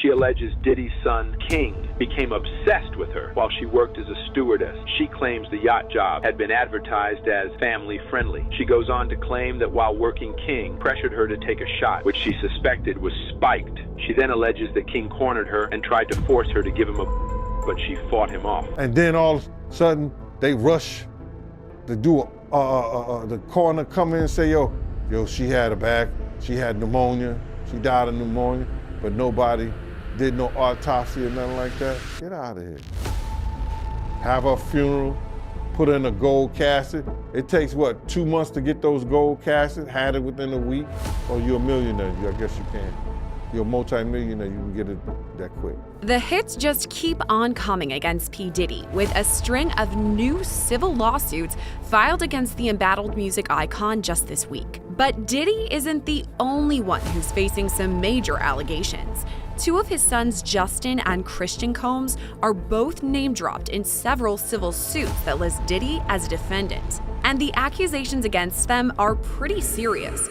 She alleges Diddy's son, King, became obsessed with her while she worked as a stewardess. She claims the yacht job had been advertised as family-friendly. She goes on to claim that while working, King pressured her to take a shot, which she suspected was spiked. She then alleges that King cornered her and tried to force her to give him but she fought him off. And then all of a sudden, they rush to do the coroner come in and say, yo, she had pneumonia, she died of pneumonia, but nobody did no autopsy or nothing like that. Get out of here. Have her funeral, put her in a gold casket. It takes, what, 2 months to get those gold caskets, had it within a week? Oh, you're a millionaire, I guess you can. You're a multi-millionaire, you can get it that quick. The hits just keep on coming against P. Diddy, with a string of new civil lawsuits filed against the embattled music icon just this week. But Diddy isn't the only one who's facing some major allegations. Two of his sons, Justin and Christian Combs, are both name-dropped in several civil suits that list Diddy as a defendant. And the accusations against them are pretty serious.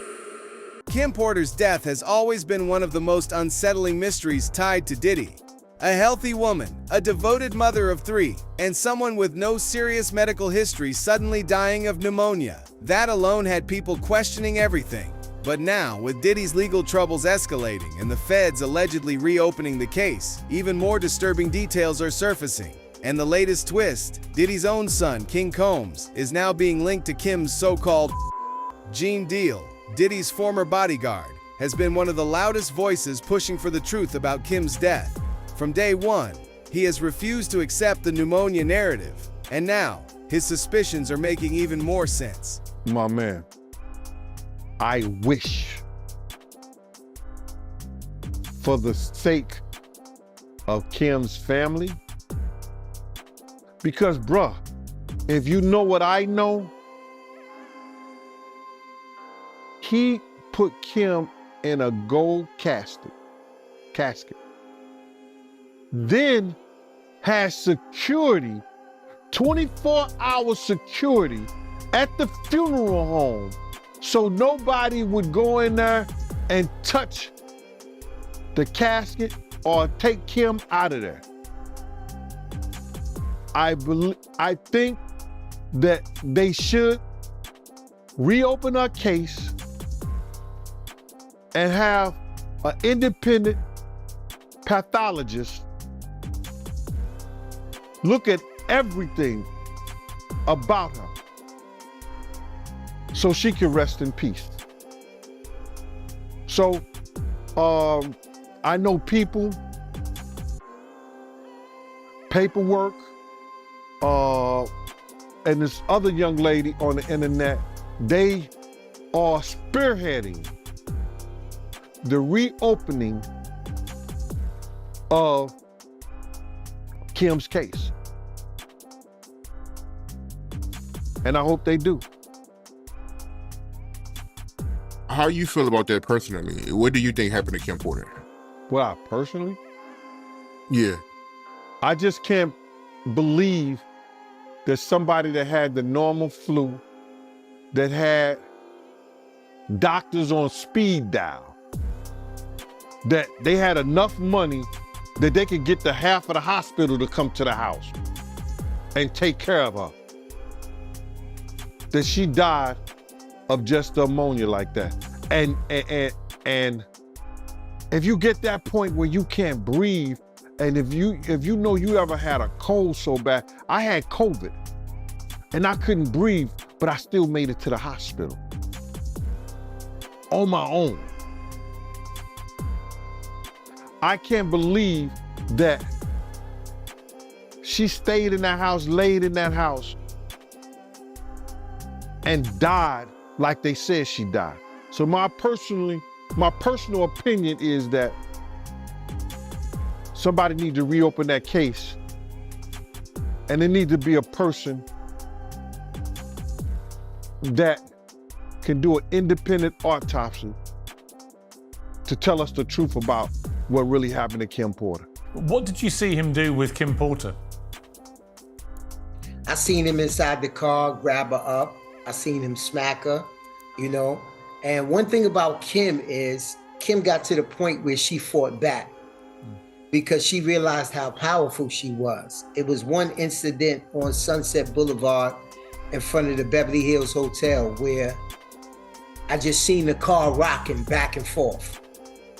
Kim Porter's death has always been one of the most unsettling mysteries tied to Diddy. A healthy woman, a devoted mother of 3, and someone with no serious medical history suddenly dying of pneumonia. That alone had people questioning everything. But now, with Diddy's legal troubles escalating and the feds allegedly reopening the case, even more disturbing details are surfacing. And the latest twist, Diddy's own son, King Combs, is now being linked to Kim's so-called Gene deal. Diddy's former bodyguard has been one of the loudest voices pushing for the truth about Kim's death. From day one, he has refused to accept the pneumonia narrative, and now his suspicions are making even more sense. My man, I wish, for the sake of Kim's family, because bruh, if you know what I know, he put Kim in a gold casket, then has security, 24-hour security at the funeral home, so nobody would go in there and touch the casket or take Kim out of there. I think that they should reopen our case and have an independent pathologist look at everything about her so she can rest in peace. So, I know people, paperwork, and this other young lady on the internet, they are spearheading the reopening of Kim's case. And I hope they do. How you feel about that personally? What do you think happened to Kim Porter? Well, personally? Yeah. I just can't believe that somebody that had the normal flu, that had doctors on speed dial, that they had enough money that they could get the half of the hospital to come to the house and take care of her, that she died of just pneumonia like that. And if you get that point where you can't breathe, and if you know you ever had a cold so bad, I had COVID and I couldn't breathe, but I still made it to the hospital on my own. I can't believe that she stayed in that house, laid in that house, and died like they said she died. So my personal opinion is that somebody needs to reopen that case, and there needs to be a person that can do an independent autopsy to tell us the truth about what really happened to Kim Porter. What did you see him do with Kim Porter? I seen him inside the car, grab her up. I seen him smack her, you know. And one thing about Kim is Kim got to the point where she fought back. because she realized how powerful she was. It was one incident on Sunset Boulevard in front of the Beverly Hills Hotel where I just seen the car rocking back and forth.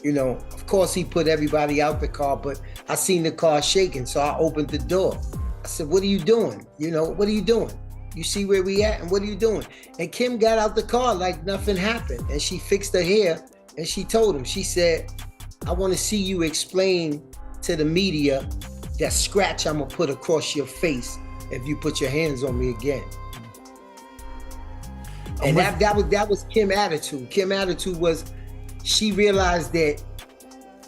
You know, of course he put everybody out the car, but I seen the car shaking, so I opened the door. I said, what are you doing? You know, what are you doing? You see where we at and what are you doing? And Kim got out the car like nothing happened, and she fixed her hair and she told him, she said, I want to see you explain to the media that scratch I'm gonna put across your face if you put your hands on me again. And that was Kim's attitude. Kim's attitude was, she realized that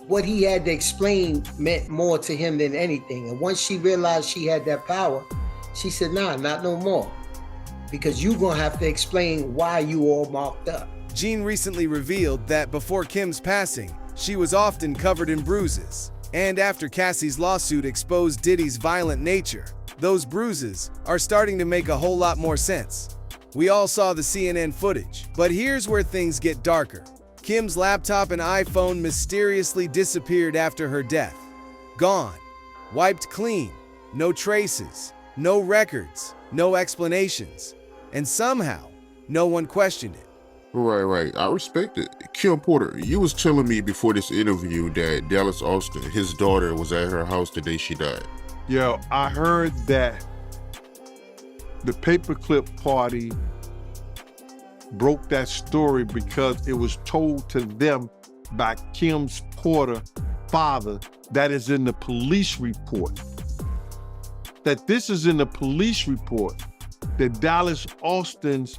what he had to explain meant more to him than anything. And once she realized she had that power, she said, nah, not no more. Because you're gonna have to explain why you all marked up. Jean recently revealed that before Kim's passing, she was often covered in bruises. And after Cassie's lawsuit exposed Diddy's violent nature, those bruises are starting to make a whole lot more sense. We all saw the CNN footage, but here's where things get darker. Kim's laptop and iPhone mysteriously disappeared after her death. Gone. Wiped clean. No traces. No records. No explanations. And somehow, no one questioned it. Right. I respect it. Kim Porter, you was telling me before this interview that Dallas Austin, his daughter, was at her house the day she died. Yo, I heard that the paperclip party broke that story because it was told to them by Kim's Porter father that is in the police report. That this is in the police report that Dallas Austin's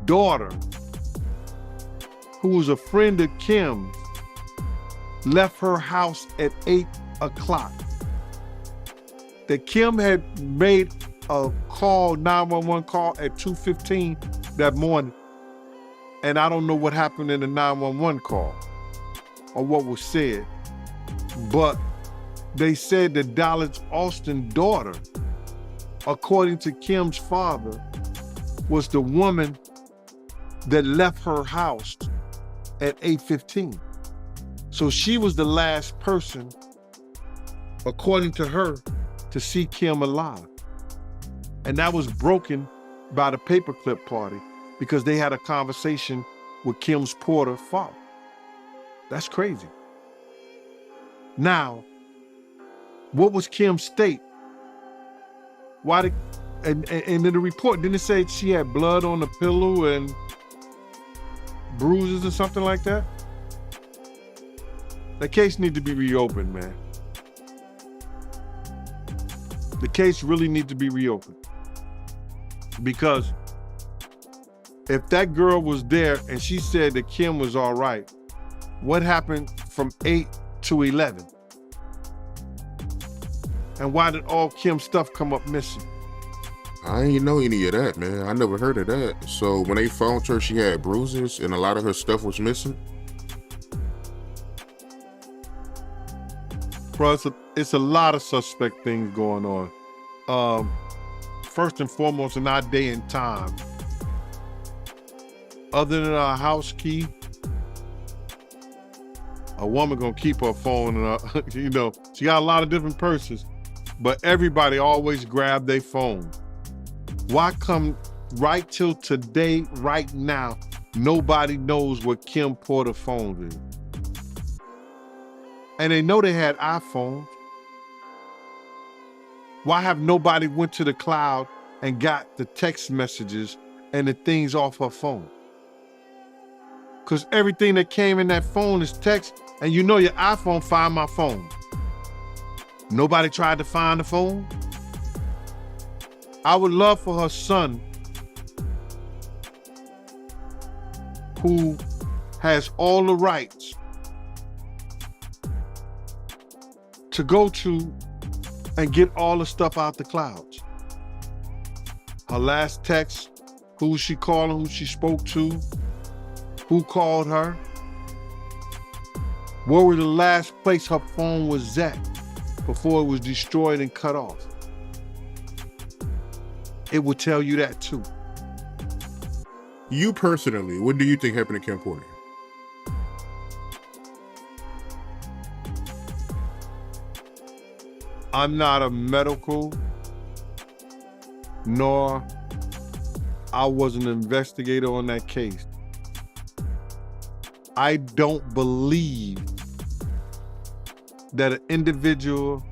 daughter, who was a friend of Kim's, left her house at 8 o'clock. That Kim had made a call, 911 call at 2:15 that morning. And I don't know what happened in the 911 call or what was said, but they said that Dallas Austin's daughter, according to Kim's father, was the woman that left her house at 8:15. So she was the last person, according to her, to see Kim alive. And that was broken by the paperclip party because they had a conversation with Kim's Porter father. That's crazy. Now, what was Kim's state? Why did, and in the report, didn't it say she had blood on the pillow and bruises or something like that? The case need to be reopened, man. The case really needs to be reopened. Because if that girl was there and she said that Kim was all right, what happened from 8 to 11? And why did all Kim's stuff come up missing? I ain't know any of that, man. I never heard of that. So when they found her, she had bruises and a lot of her stuff was missing? Bro, it's a lot of suspect things going on. First and foremost, in our day and time, other than our house key, a woman gonna keep her phone and you know, she got a lot of different purses, but everybody always grab their phone. Why come right till today, right now, nobody knows what Kim Porter phone is? And they know they had iPhones. Why have nobody went to the cloud and got the text messages and the things off her phone? Because everything that came in that phone is text, and you know your iPhone find my phone. Nobody tried to find the phone? I would love for her son, who has all the rights, to go to and get all the stuff out the clouds. Her last text, who she calling, who she spoke to, who called her, where was the last place her phone was at before it was destroyed and cut off. It will tell you that too. You personally, what do you think happened to Kim Porter? I'm not a medical, nor I was an investigator on that case. I don't believe that an individual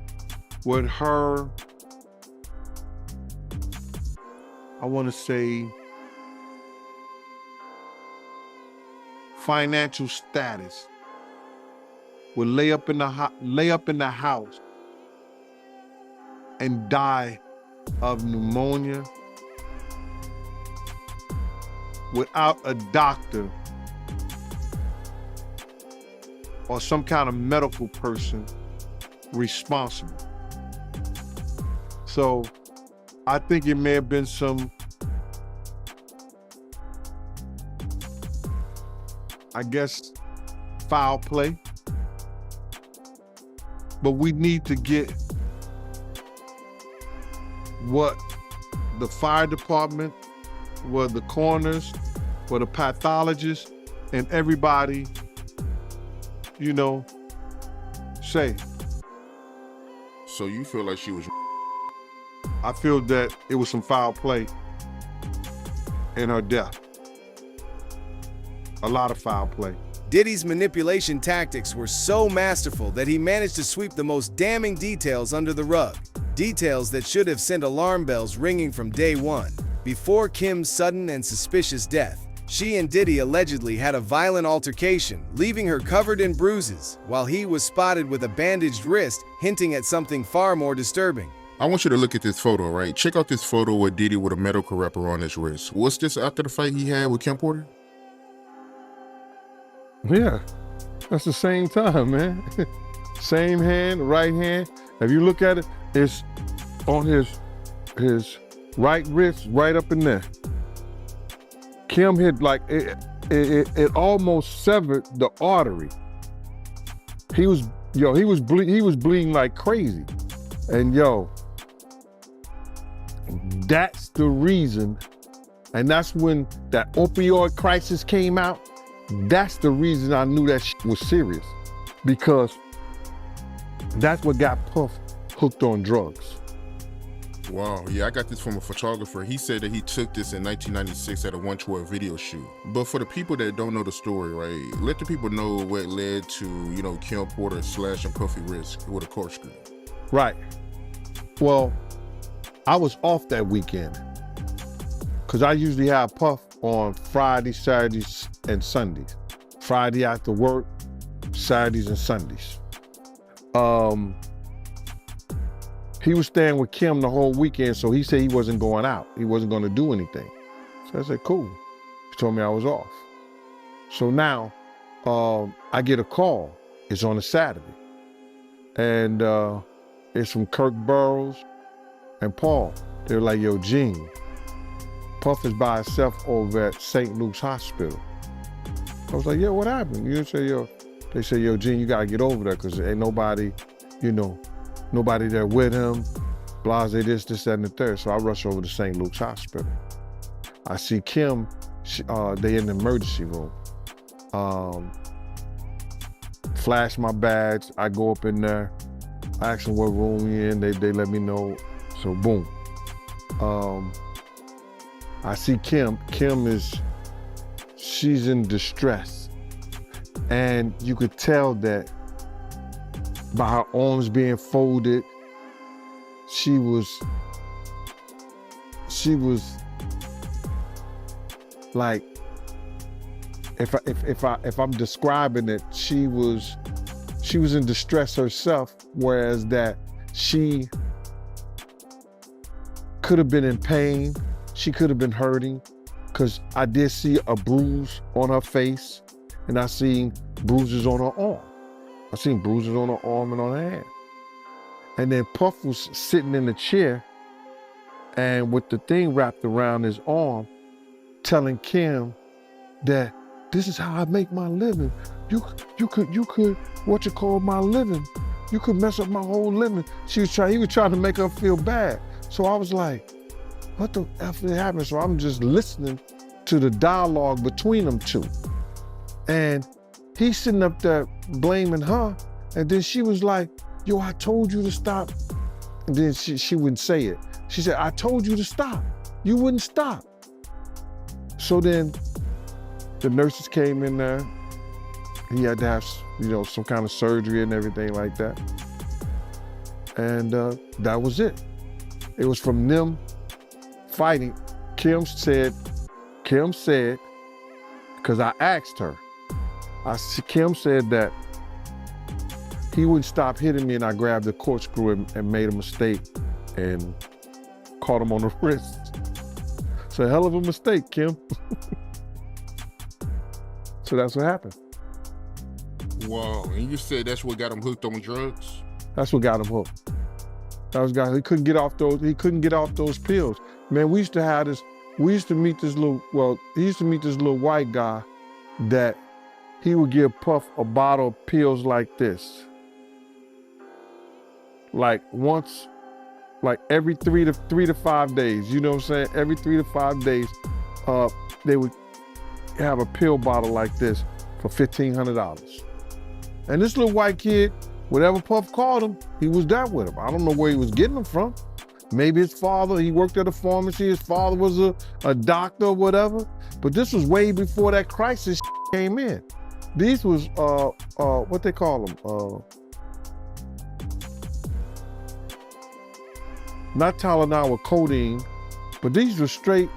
with her, I want to say, financial status would lay up in the house and die of pneumonia without a doctor or some kind of medical person responsible. So I think it may have been some, I guess, foul play. But we need to get what the fire department, what the coroners, what the pathologists, and everybody, you know, say. So you feel like she was? I feel that it was some foul play in her death. A lot of foul play. Diddy's manipulation tactics were so masterful that he managed to sweep the most damning details under the rug. Details that should have sent alarm bells ringing from day one. Before Kim's sudden and suspicious death, she and Diddy allegedly had a violent altercation, leaving her covered in bruises, while he was spotted with a bandaged wrist, hinting at something far more disturbing. I want you to look at this photo, right? Check out this photo with Diddy with a medical wrapper on his wrist. What's this after the fight he had with Kim Porter? Yeah, that's the same time, man. Same hand, right hand. If you look at it, it's on his right wrist, right up in there. Kim hit like, it almost severed the artery. He was bleeding like crazy. And that's the reason, and that's when that opioid crisis came out. That's the reason I knew that shit was serious, because that's what got Puff hooked on drugs. Wow, yeah, I got this from a photographer. He said that he took this in 1996 at a 112 video shoot. But for the people that don't know the story, right, let the people know what led to, Kim Porter slashing Puffy wrist with a corkscrew. Right. Well, I was off that weekend because I usually have Puff on Fridays, Saturdays, and Sundays. Friday after work, Saturdays and Sundays. He was staying with Kim the whole weekend, so he said he wasn't going out. He wasn't going to do anything. So I said, cool. He told me I was off. So now I get a call. It's on a Saturday. And it's from Kirk Burroughs and Paul. They're like, yo, Gene, Puff is by himself over at St. Luke's Hospital. I was like, yeah, what happened? They say, yo, Gene, you gotta get over there because ain't nobody, nobody there with him, blase this, that, and the third. So I rush over to St. Luke's Hospital. I see Kim, they in the emergency room. Flash my badge, I go up in there, I ask them what room we in, they let me know, so boom. I see Kim, she's in distress. And you could tell that by her arms being folded, she was like, if I'm describing it, she was in distress herself, whereas that she could have been in pain, she could have been hurting, because I did see a bruise on her face, and I seen bruises on her arm. I seen bruises on her arm and on her hand. And then Puff was sitting in the chair and with the thing wrapped around his arm, telling Kim that this is how I make my living. You could what you call my living. You could mess up my whole living. He was trying to make her feel bad. So I was like, what the F is happening? So I'm just listening to the dialogue between them two. And he's sitting up there blaming her. And then she was like, yo, I told you to stop And then she wouldn't say it. She said, I told you to stop. You wouldn't stop. So then the nurses came in there. He had to have, some kind of surgery and everything like that. And that was it. It was from them fighting. Kim said, because I asked her, Kim said that he wouldn't stop hitting me, and I grabbed the corkscrew and made a mistake and caught him on the wrist. It's a hell of a mistake, Kim. So that's what happened. Wow, and you said that's what got him hooked on drugs? That's what got him hooked. He couldn't get off those pills. Man, he used to meet this little white guy that he would give Puff a bottle of pills like this. Like once, like every 3 to 5 days, you know what I'm saying? Every 3 to 5 days, they would have a pill bottle like this for $1,500. And this little white kid, whatever Puff called him, he was there with him. I don't know where he was getting them from. Maybe his father, he worked at a pharmacy, his father was a doctor or whatever. But this was way before that crisis came in. These was, what they call them? Not Tylenol or codeine, but these were straight,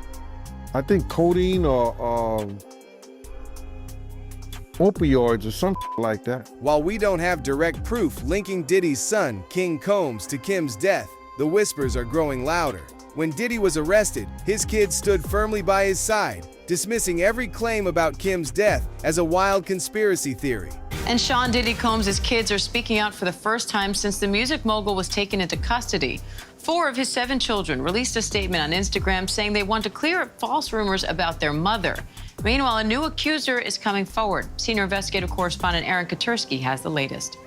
I think codeine or opioids or something like that. While we don't have direct proof linking Diddy's son, King Combs, to Kim's death, the whispers are growing louder. When Diddy was arrested, his kids stood firmly by his side, dismissing every claim about Kim's death as a wild conspiracy theory. And Sean Diddy Combs' kids are speaking out for the first time since the music mogul was taken into custody. 4 of his 7 children released a statement on Instagram saying they want to clear up false rumors about their mother. Meanwhile, a new accuser is coming forward. Senior investigative correspondent Aaron Katursky has the latest.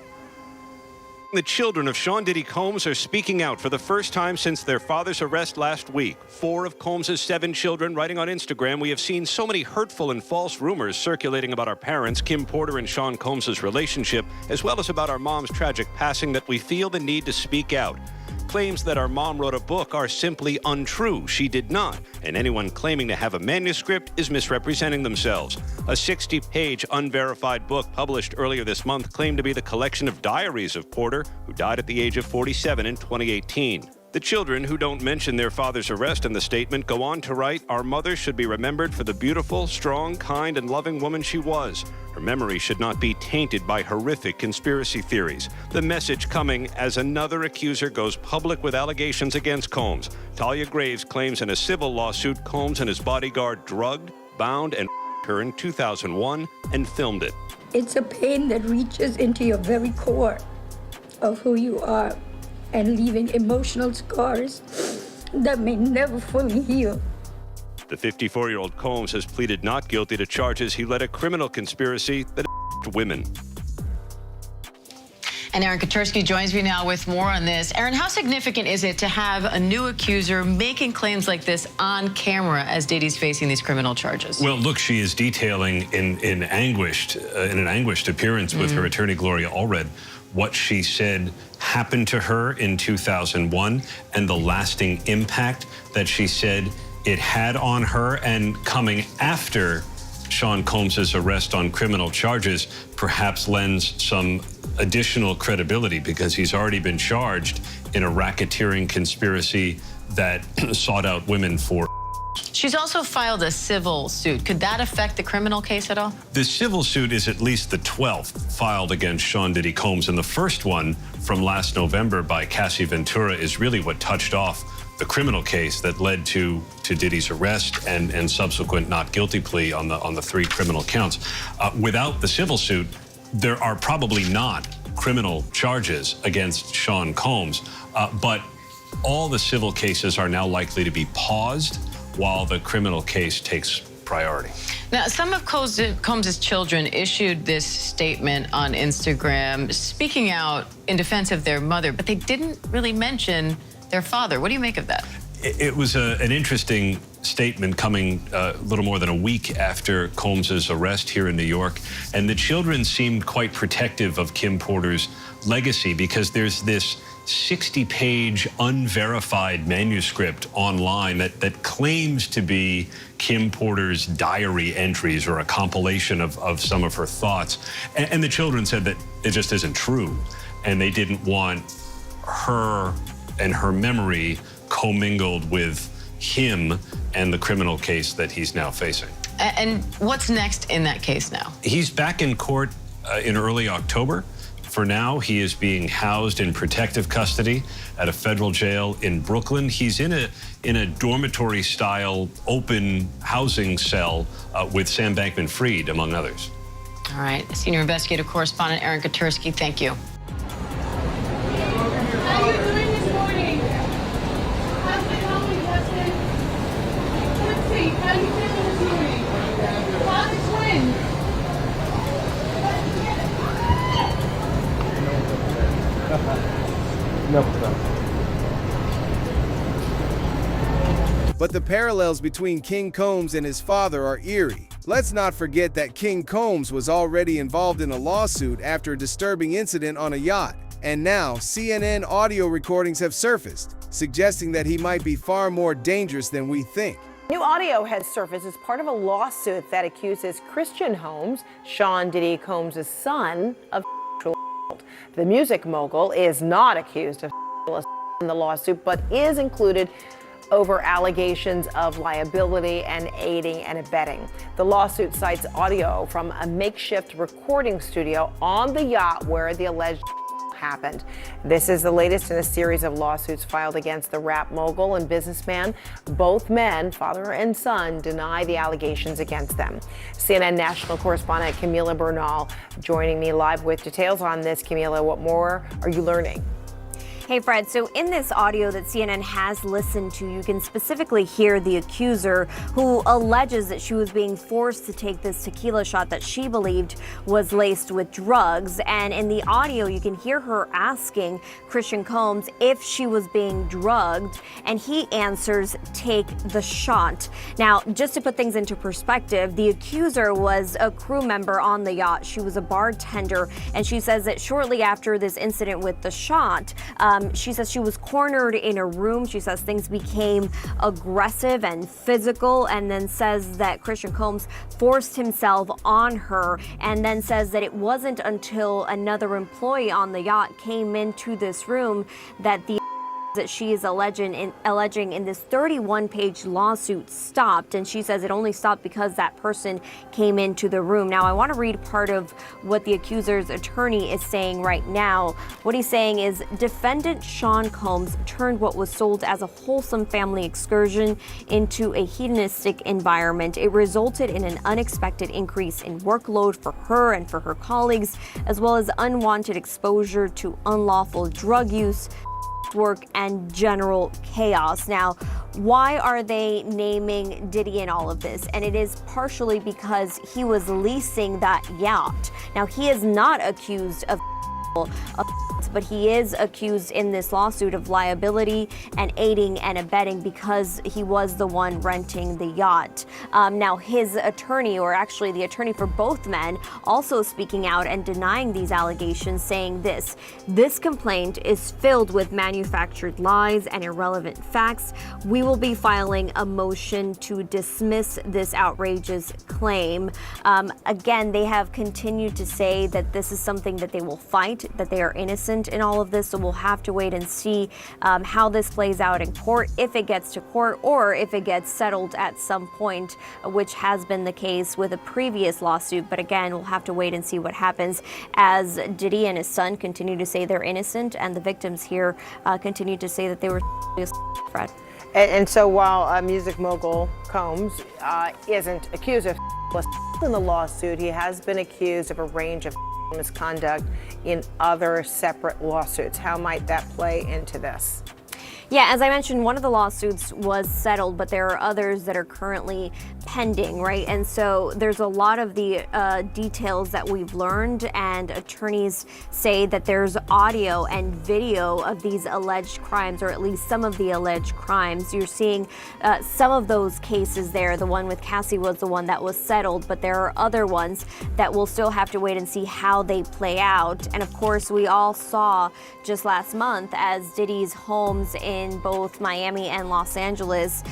The children of Sean Diddy Combs are speaking out for the first time since their father's arrest last week. 4 of Combs' 7 children writing on Instagram, "We have seen so many hurtful and false rumors circulating about our parents, Kim Porter and Sean Combs' relationship, as well as about our mom's tragic passing, that we feel the need to speak out. Claims that our mom wrote a book are simply untrue. She did not. And anyone claiming to have a manuscript is misrepresenting themselves." A 60-page unverified book published earlier this month claimed to be the collection of diaries of Porter, who died at the age of 47 in 2018. The children, who don't mention their father's arrest in the statement, go on to write, "Our mother should be remembered for the beautiful, strong, kind, and loving woman she was. Her memory should not be tainted by horrific conspiracy theories." The message coming as another accuser goes public with allegations against Combs. Talia Graves claims in a civil lawsuit Combs and his bodyguard drugged, bound, and her in 2001 and filmed it. It's a pain that reaches into your very core of who you are, and leaving emotional scars that may never fully heal. The 54-year-old Combs has pleaded not guilty to charges he led a criminal conspiracy that women. And Aaron Katursky joins me now with more on this. Aaron, how significant is it to have a new accuser making claims like this on camera as Diddy's facing these criminal charges? Well, look, she is detailing in an anguished appearance with her attorney, Gloria Allred, what she said happened to her in 2001 and the lasting impact that she said it had on her, and coming after Sean Combs' arrest on criminal charges perhaps lends some additional credibility because he's already been charged in a racketeering conspiracy that sought out women for. She's also filed a civil suit. Could that affect the criminal case at all? The civil suit is at least the 12th filed against Sean Diddy Combs, and the first one from last November by Cassie Ventura is really what touched off the criminal case that led to Diddy's arrest and subsequent not guilty plea on the 3 criminal counts. Without the civil suit, there are probably not criminal charges against Sean Combs, but all the civil cases are now likely to be paused while the criminal case takes priority. Now, some of Combs' children issued this statement on Instagram, speaking out in defense of their mother, but they didn't really mention their father. What do you make of that? It was an interesting statement coming a little more than a week after Combs' arrest here in New York, and the children seemed quite protective of Kim Porter's legacy because there's this 60-page unverified manuscript online that claims to be Kim Porter's diary entries or a compilation of some of her thoughts. And the children said that it just isn't true. And they didn't want her and her memory commingled with him and the criminal case that he's now facing. And what's next in that case now? He's back in court in early October. For now, he is being housed in protective custody at a federal jail in Brooklyn. He's in a dormitory-style open housing cell with Sam Bankman-Fried, among others. All right, senior investigative correspondent Aaron Katursky, thank you. How are you doing this morning? How's it going, Justin? Let's see, how are you feeling this morning? How's the twins? But the parallels between King Combs and his father are eerie. Let's not forget that King Combs was already involved in a lawsuit after a disturbing incident on a yacht. And now, CNN audio recordings have surfaced, suggesting that he might be far more dangerous than we think. New audio has surfaced as part of a lawsuit that accuses Christian Combs, Sean Diddy Combs' son, of sexual assault. The music mogul is not accused of sexual assault in the lawsuit, but is included over allegations of liability and aiding and abetting. The lawsuit cites audio from a makeshift recording studio on the yacht where the alleged happened. This is the latest in a series of lawsuits filed against the rap mogul and businessman. Both men, father and son, deny the allegations against them. CNN national correspondent Camila Bernal joining me live with details on this. Camila, what more are you learning? Hey, Fred. So in this audio that CNN has listened to, you can specifically hear the accuser who alleges that she was being forced to take this tequila shot that she believed was laced with drugs. And in the audio, you can hear her asking Christian Combs if she was being drugged, and he answers, "Take the shot." Now, just to put things into perspective, the accuser was a crew member on the yacht. She was a bartender, and she says that shortly after this incident with the shot, she says she was cornered in a room. She says things became aggressive and physical, and then says that Christian Combs forced himself on her, and then says that it wasn't until another employee on the yacht came into this room that she is alleging in this 31-page lawsuit stopped, and she says it only stopped because that person came into the room. Now, I want to read part of what the accuser's attorney is saying right now. What he's saying is, defendant Sean Combs turned what was sold as a wholesome family excursion into a hedonistic environment. It resulted in an unexpected increase in workload for her and for her colleagues, as well as unwanted exposure to unlawful drug use, work, and general chaos. Now, why are they naming Diddy in all of this? And it is partially because he was leasing that yacht. Now, he is not accused of but he is accused in this lawsuit of liability and aiding and abetting because he was the one renting the yacht. Now, his attorney, or actually the attorney for both men, also speaking out and denying these allegations, saying this complaint is filled with manufactured lies and irrelevant facts. We will be filing a motion to dismiss this outrageous claim. Again, they have continued to say that this is something that they will fight, that they are innocent in all of this, so we'll have to wait and see how this plays out in court, if it gets to court or if it gets settled at some point, which has been the case with a previous lawsuit. But again, we'll have to wait and see what happens as Diddy and his son continue to say they're innocent, and the victims here continue to say that they were Fred. And so while music mogul Combs isn't accused of in the lawsuit, he has been accused of a range of misconduct in other separate lawsuits. How might that play into this? Yeah, as I mentioned, one of the lawsuits was settled, but there are others that are currently pending, right? And so there's a lot of the details that we've learned, and attorneys say that there's audio and video of these alleged crimes, or at least some of the alleged crimes. You're seeing some of those cases there. The one with Cassie was the one that was settled, but there are other ones that we'll still have to wait and see how they play out. And of course, we all saw just last month as Diddy's homes in both Miami and Los Angeles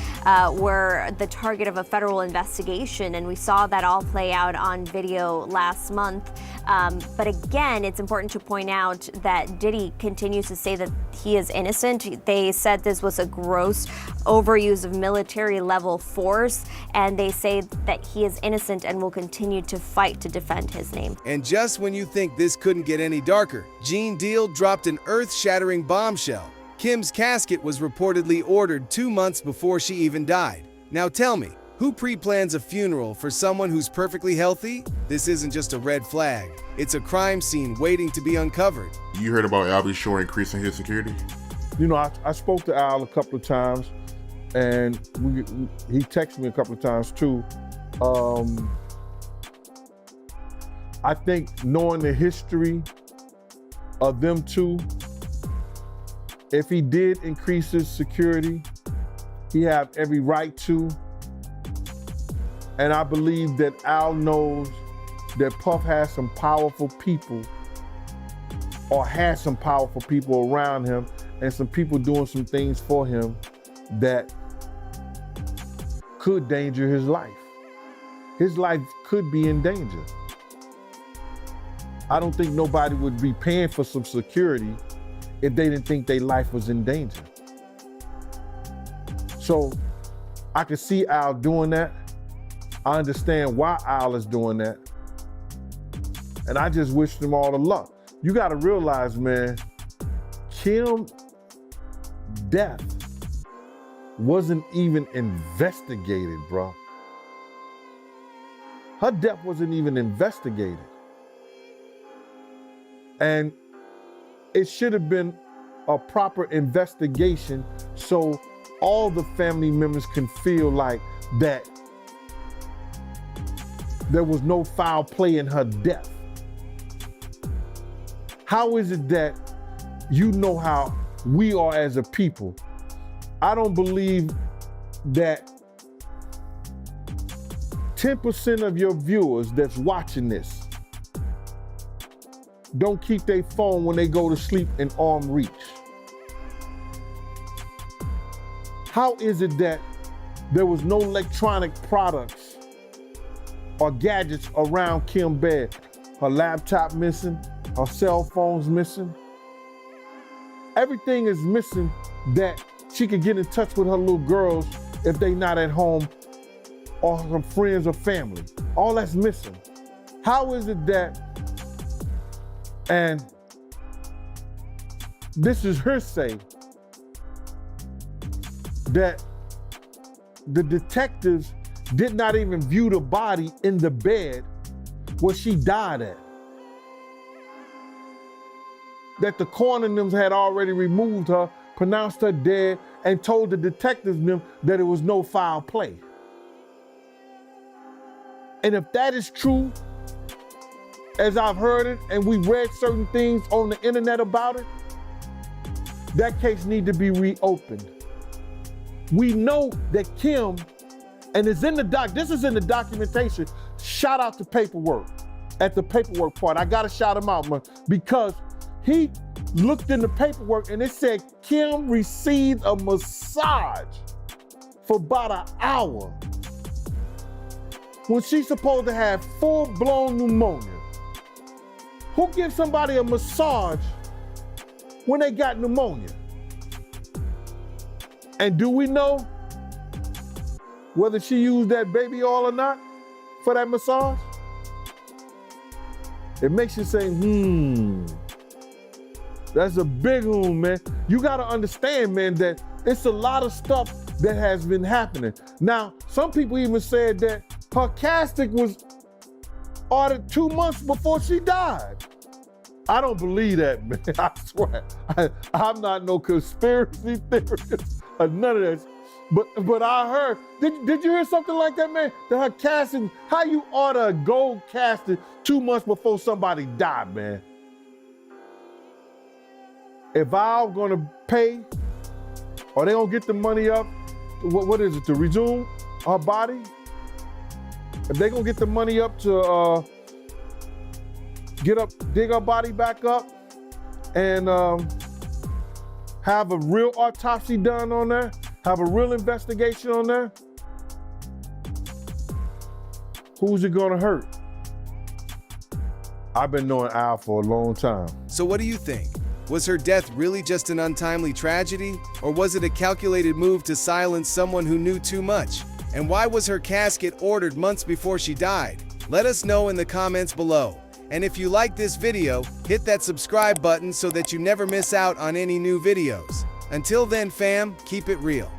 were the target of a federal investigation, and we saw that all play out on video last month. But again, it's important to point out that Diddy continues to say that he is innocent. They said this was a gross overuse of military level force, and they say that he is innocent and will continue to fight to defend his name. And just when you think this couldn't get any darker, Gene Deal dropped an earth-shattering bombshell. Kim's casket was reportedly ordered 2 months before she even died. Now tell me, who pre-plans a funeral for someone who's perfectly healthy? This isn't just a red flag. It's a crime scene waiting to be uncovered. You heard about Albie Shore increasing his security? You know, I spoke to Al a couple of times, and he texted me a couple of times too. I think knowing the history of them two, if he did increase his security, he have every right to. And I believe that Al knows that Puff has some powerful people, or has some powerful people around him, and some people doing some things for him that could danger his life. His life could be in danger. I don't think nobody would be paying for some security if they didn't think their life was in danger. So I could see Al doing that. I understand why Al is doing that. And I just wish them all the luck. You gotta realize, man, Kim's death wasn't even investigated, bro. Her death wasn't even investigated. And it should have been a proper investigation so all the family members can feel like that there was no foul play in her death. How is it that you know how we are as a people? I don't believe that 10% of your viewers that's watching this don't keep their phone when they go to sleep in arm reach. How is it that there was no electronic products or gadgets around Kim's bed? Her laptop missing, her cell phone's missing. Everything is missing that she could get in touch with her little girls if they not at home, or her friends or family. All that's missing. How is it that, and this is her say, that the detectives did not even view the body in the bed where she died at? That the coroner had already removed her, pronounced her dead, and told the detectives that it was no foul play. And if that is true, as I've heard it, and we read certain things on the internet about it, that case needs to be reopened. We know that Kim, and it's in the this is in the documentation. Shout out to Paperwork, at the Paperwork part. I gotta shout him out, man, because he looked in the paperwork and it said Kim received a massage for about an hour when she's supposed to have full-blown pneumonia. Who gives somebody a massage when they got pneumonia? And do we know whether she used that baby oil or not for that massage? It makes you say, that's a big one, man. You gotta understand, man, that it's a lot of stuff that has been happening. Now, some people even said that her casket was ordered 2 months before she died. I don't believe that, man. I swear. I'm not no conspiracy theorist or none of that. But I heard, did you hear something like that, man? That her casting, how you order a gold casting 2 months before somebody died, man? If I'm gonna pay, or they gonna get the money up, what is it, to resume her body? If they gonna get the money up to dig her body back up and have a real autopsy done on there, have a real investigation on there, who's it gonna hurt? I've been knowing Al for a long time. So what do you think? Was her death really just an untimely tragedy, or was it a calculated move to silence someone who knew too much? And why was her casket ordered months before she died? Let us know in the comments below. And if you like this video, hit that subscribe button so that you never miss out on any new videos. Until then, fam, keep it real.